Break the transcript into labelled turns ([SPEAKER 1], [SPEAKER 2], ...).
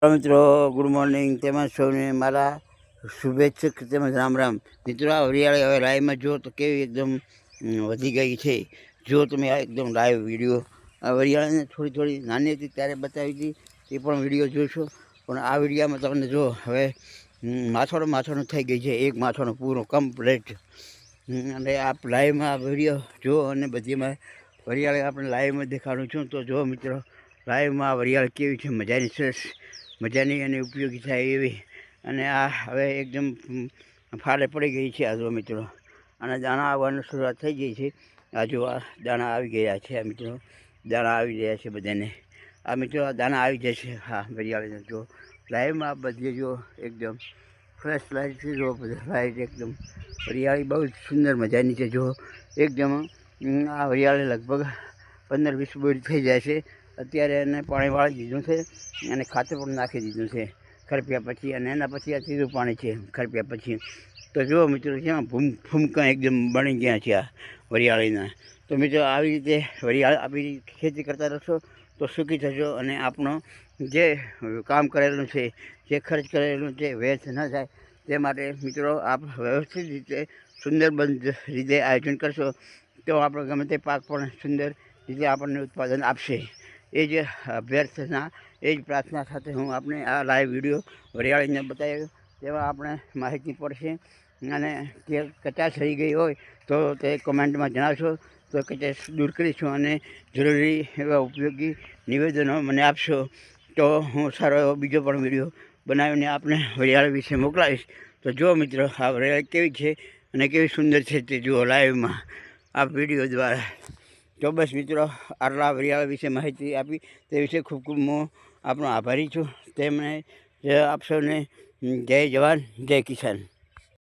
[SPEAKER 1] મિત્રો good morning તેમજ સૌને મારા શુભેચ્છક તેમજ રામ રામ. મિત્રો આ હરિયાળી હવે લાઈવમાં જો તો કેવી એકદમ વધી ગઈ છે. જો તમે આ એકદમ લાઈવ વિડીયો આ હરિયાળીને થોડી નાની હતી ત્યારે બતાવી હતી એ પણ વિડીયો જોશો. પણ આ વિડીયામાં તમને જો હવે માથાનો થઈ ગઈ છે, એક માથાનો પૂરો કમ્પ્લીટ. અને આપ લાઈવમાં આ વિડીયો જો અને બધીમાં હરિયાળી આપણે લાઈવમાં દેખાડું છું. તો જો મિત્રો લાઈવમાં હરિયાળી કેવી છે, મજાની સરસ મજાની અને ઉપયોગી થાય એવી. અને આ હવે એકદમ ફાળે પડી ગઈ છે. આ જો મિત્રો આના દાણા આવવાની શરૂઆત થઈ ગઈ છે. આ જો આ દાણા આવી ગયા છે. આ મિત્રો દાણા આવી ગયા છે બધાને. આ મિત્રો આ દાણા આવી જશે. હા હરિયાળીને જો લાઈવમાં બધી જો એકદમ ફ્રેશ લાઈટ છે. જો બધા લાઈટ એકદમ હરિયાળી બહુ જ સુંદર મજાની છે. જો એકદમ આ હરિયાળી લગભગ 15-20 બોરી થઈ જાય છે. અત્યારે એને પાણી વાળી દીધું છે અને ખાતર પણ નાખી દીધું છે ખરપ્યા પછી. અને એના પછી આ ત્રીજું પાણી છે ખરપ્યા પછી. તો જુઓ મિત્રો કેમ ફૂમકા એકદમ બની ગયા છે આ વરિયાળીના. તો મિત્રો આવી રીતે વરિયાળી આપણી ખેતી કરતા રહેશો તો સુખી થશો. અને આપણો જે કામ કરેલું છે, જે ખર્ચ કરેલું છે, વ્યર્થ ન જાય તે માટે મિત્રો આપ વ્યવસ્થિત રીતે સુંદરબંધ રીતે આયોજન કરશો તો આપણે ગમે તે પાક પણ સુંદર રીતે આપણને ઉત્પાદન આપશે. એ જ અભ્યર્થના એ જ પ્રાર્થના સાથે હું આપણે આ લાઈવ વિડીયો હરિયાળીને બતાવ્યો. તેમાં આપણે માહિતી પડશે. અને તે કચાશ થઈ ગઈ હોય તો તે કોમેન્ટમાં જણાવશો તો કચાશ દૂર કરીશું. અને જરૂરી એવા ઉપયોગી નિવેદનો મને આપશો તો હું સારો એવો બીજો પણ વિડીયો બનાવીને આપણે હરિયાળી વિશે મોકલાવીશ. તો જો મિત્રો આ હરિયાળી કેવી છે અને કેવી સુંદર છે તે જુઓ લાઈવમાં આ વિડીયો દ્વારા. તો બસ મિત્રો આટલા હરિયાળી વિશે માહિતી આપી તે વિશે ખૂબ ખૂબ હું આપણો આભારી છું. તેમણે આપ સૌને જય જવાન જય કિસાન.